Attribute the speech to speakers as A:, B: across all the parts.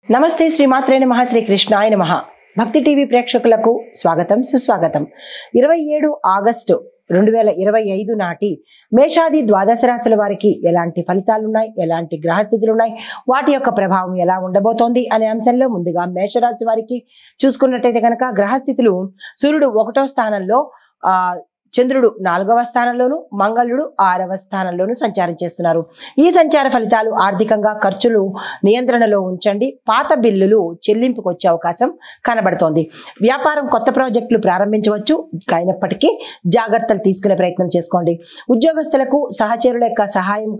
A: నమస్తే శ్రీమాత్రే నమః శ్రీ కృష్ణాయ నమః భక్తి టీవీ ప్రేక్షకులకు స్వాగతం సుస్వాగతం 27 ఆగస్టు 2025 నాటి మేషాది ద్వాదశ రాశుల వారికి ఎలాంటి ఫలితాలు ఉన్నాయి, ఎలాంటి గ్రహస్థితులు ఉన్నాయి, వాటి యొక్క ప్రభావం ఎలా ఉండబోతోంది అనే అంశంలో ముందుగా మేషరాశి వారికి చూసుకున్నట్టయితే కనుక గ్రహస్థితులు సూర్యుడు 1వ స్థానంలో, చంద్రుడు 4వ స్థానంలోను, మంగళుడు 6వ స్థానంలోను సంచారం చేస్తున్నారు. ఈ సంచార ఫలితాలు ఆర్థికంగా ఖర్చులు నియంత్రణలో ఉంచండి. పాత బిల్లులు చెల్లింపుకు వచ్చే అవకాశం కనబడుతోంది. వ్యాపారం కొత్త ప్రాజెక్టులు ప్రారంభించవచ్చు, అయినప్పటికీ జాగ్రత్తలు తీసుకునే ప్రయత్నం చేసుకోండి. ఉద్యోగస్తులకు సహచరుల యొక్క సహాయం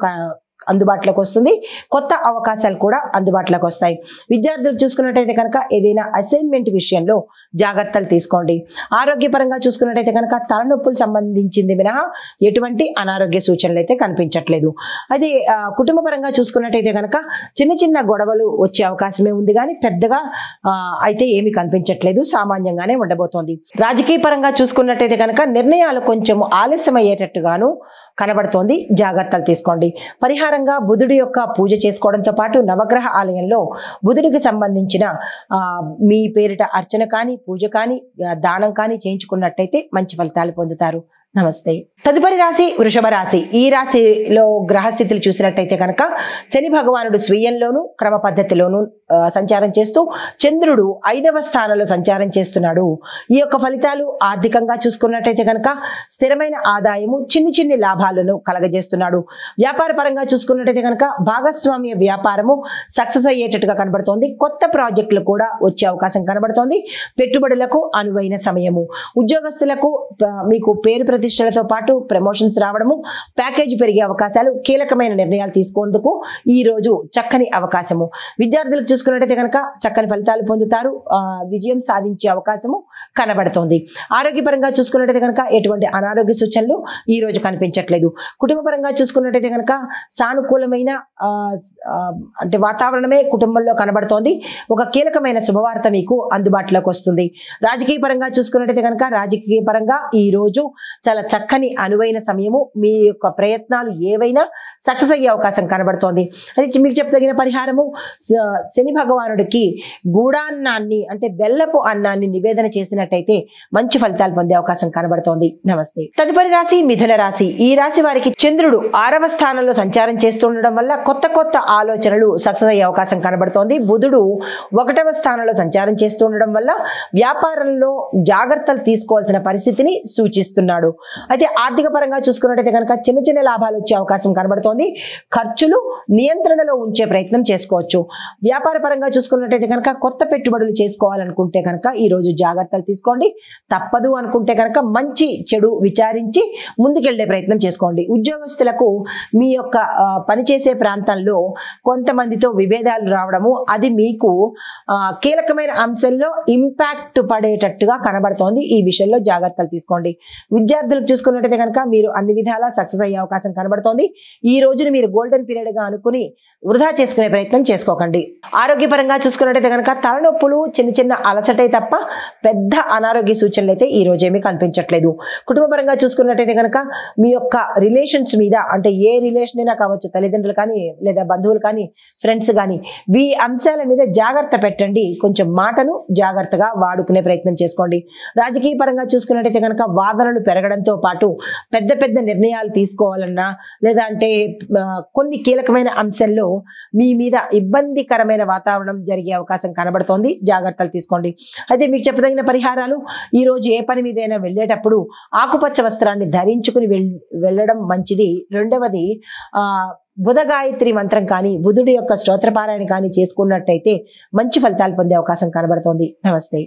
A: అందుబాటులోకి వస్తుంది. కొత్త అవకాశాలు కూడా అందుబాటులోకి వస్తాయి. విద్యార్థులు చూసుకున్నట్టయితే కనుక ఏదైనా అసైన్మెంట్ విషయంలో జాగ్రత్తలు తీసుకోండి. ఆరోగ్యపరంగా చూసుకున్నట్టయితే కనుక తలనొప్పులు సంబంధించింది మినహా ఎటువంటి అనారోగ్య సూచనలు అయితే కనిపించట్లేదు. అది కుటుంబపరంగా చూసుకున్నట్టయితే కనుక చిన్న చిన్న గొడవలు వచ్చే అవకాశమే ఉంది, కానీ పెద్దగా అయితే ఏమి కనిపించట్లేదు, సామాన్యంగానే ఉండబోతోంది. రాజకీయ పరంగా చూసుకున్నట్టయితే కనుక నిర్ణయాలు కొంచెం ఆలస్యం అయ్యేటట్టుగాను కనబడుతోంది, జాగ్రత్తలు తీసుకోండి. పరిహారంగా బుధుడి యొక్క పూజ చేసుకోవడంతో పాటు నవగ్రహ ఆలయంలో బుధుడికి సంబంధించిన మీ పేరిట అర్చన కానీ, పూజ కానీ, దానం కానీ చేయించుకున్నట్టయితే మంచి ఫలితాలు పొందుతారు. నమస్తే. తదుపరి రాశి వృషభ రాశి. ఈ రాశిలో గ్రహస్థితులు చూసినట్టయితే కనుక శని భగవానుడు స్వీయంలోను క్రమ పద్ధతిలోను సంచారం చేస్తూ చంద్రుడు 5వ స్థానంలో సంచారం చేస్తున్నాడు. ఈ యొక్క ఫలితాలు ఆర్థికంగా చూసుకున్నట్టయితే కనుక స్థిరమైన ఆదాయము, చిన్ని లాభాలను కలగజేస్తున్నాడు. వ్యాపార పరంగా చూసుకున్నట్టయితే కనుక భాగస్వామ్య వ్యాపారము సక్సెస్ అయ్యేటట్టుగా కనబడుతోంది. కొత్త ప్రాజెక్టులు కూడా వచ్చే అవకాశం కనబడుతోంది. పెట్టుబడులకు అనువైన సమయము. ఉద్యోగస్తులకు మీకు పేరు ప్రతిష్టలతో పాటు ప్రమోషన్స్ రావడము, ప్యాకేజ్ పెరిగే అవకాశాలు, కీలకమైన నిర్ణయాలు తీసుకునేందుకు ఈ రోజు చక్కని అవకాశము. విద్యార్థులకు చూసుకున్నట్టయితే కనుక చక్కని ఫలితాలు పొందుతారు. విజయం సాధించే అవకాశము కనబడుతోంది. ఆరోగ్యపరంగా చూసుకున్నట్టయితే కనుక ఎటువంటి అనారోగ్య సూచనలు ఈ రోజు కనిపించట్లేదు. కుటుంబపరంగా చూసుకున్నట్టయితే కనుక సానుకూలమైన అంటే వాతావరణమే కుటుంబంలో కనబడుతోంది. ఒక కీలకమైన శుభవార్త మీకు అందుబాటులోకి వస్తుంది. రాజకీయ పరంగా చూసుకున్నట్టయితే కనుక రాజకీయ పరంగా ఈ రోజు చాలా చక్కని అనువైన సమయము. మీ యొక్క ప్రయత్నాలు ఏవైనా సక్సెస్ అయ్యే అవకాశం కనబడుతోంది. అది మీకు చెప్పదగిన పరిహారము, శని భగవానుడికి గూడాన్నాన్ని అంటే బెల్లపు అన్నాన్ని నివేదన చేసినట్టయితే మంచి ఫలితాలు పొందే అవకాశం కనబడుతోంది. నమస్తే. తదుపరి రాశి మిథున రాశి. ఈ రాశి వారికి చంద్రుడు 6వ స్థానంలో సంచారం చేస్తుండడం వల్ల కొత్త ఆలోచనలు సక్సెస్ అయ్యే అవకాశం కనబడుతోంది. బుధుడు 1వ స్థానంలో సంచారం చేస్తుండడం వల్ల వ్యాపారంలో జాగ్రత్తలు తీసుకోవాల్సిన పరిస్థితిని సూచిస్తున్నాడు. అయితే ఆర్థిక పరంగా చూసుకున్నట్టయితే కనుక చిన్న లాభాలు వచ్చే అవకాశం కనబడుతోంది. ఖర్చులు నియంత్రణలో ఉంచే ప్రయత్నం చేసుకోవచ్చు. వ్యాపార పరంగా చూసుకున్నట్టయితే కనుక కొత్త పెట్టుబడులు చేసుకోవాలనుకుంటే కనుక ఈ రోజు జాగ్రత్తలు తీసుకోండి. తప్పదు అనుకుంటే కనుక మంచి చెడు విచారించి ముందుకెళ్లే ప్రయత్నం చేసుకోండి. ఉద్యోగస్తులకు మీ యొక్క పనిచేసే ప్రాంతంలో కొంతమందితో విభేదాలు రావడము, అది మీకు కీలకమైన అంశంలో ఇంపాక్ట్ పడేటట్టుగా కనబడుతోంది. ఈ విషయంలో జాగ్రత్తలు తీసుకోండి. విద్యార్థులకు చూసుకున్నట్టయితే కనుక మీరు అన్ని విధాలా సక్సెస్ అయ్యే అవకాశం కనబడుతోంది. ఈ రోజును మీరు గోల్డెన్ పీరియడ్ గా అనుకుని వృధా చేసుకునే ప్రయత్నం చేసుకోకండి. ఆరోగ్యపరంగా చూసుకున్నట్టయితే కనుక తలనొప్పులు, చిన్న అలసటే తప్ప పెద్ద అనారోగ్య సూచనలు అయితే ఈ రోజు ఏమీ కనిపించట్లేదు. కుటుంబపరంగా చూసుకున్నట్టయితే కనుక మీ యొక్క రిలేషన్స్ మీద, అంటే ఏ రిలేషన్ అయినా కావచ్చు, తల్లిదండ్రులు కానీ లేదా బంధువులు కానీ ఫ్రెండ్స్ కానీ, ఈ అంశాల మీద జాగ్రత్త పెట్టండి. కొంచెం మాటను జాగ్రత్తగా వాడుకునే ప్రయత్నం చేసుకోండి. రాజకీయ పరంగా చూసుకున్నట్టయితే కనుక వాదనలు పెరగడంతో పాటు పెద్ద నిర్ణయాలు తీసుకోవాలన్నా లేదా అంటే కొన్ని కీలకమైన అంశాల్లో మీ మీద ఇబ్బందికరమైన వాతావరణం జరిగే అవకాశం కనబడుతోంది. జాగ్రత్తలు తీసుకోండి. అయితే మీకు చెప్పదగిన పరిహారాలు, ఈ రోజు ఏ పని మీదైనా వెళ్ళేటప్పుడు ఆకుపచ్చ వస్త్రాన్ని ధరించుకుని వెళ్ళడం మంచిది. రెండవది బుధ గాయత్రి మంత్రం కానీ, బుధుడి యొక్క స్తోత్రపారాయణ కానీ చేసుకున్నట్టయితే మంచి ఫలితాలు పొందే అవకాశం కనబడుతోంది. నమస్తే.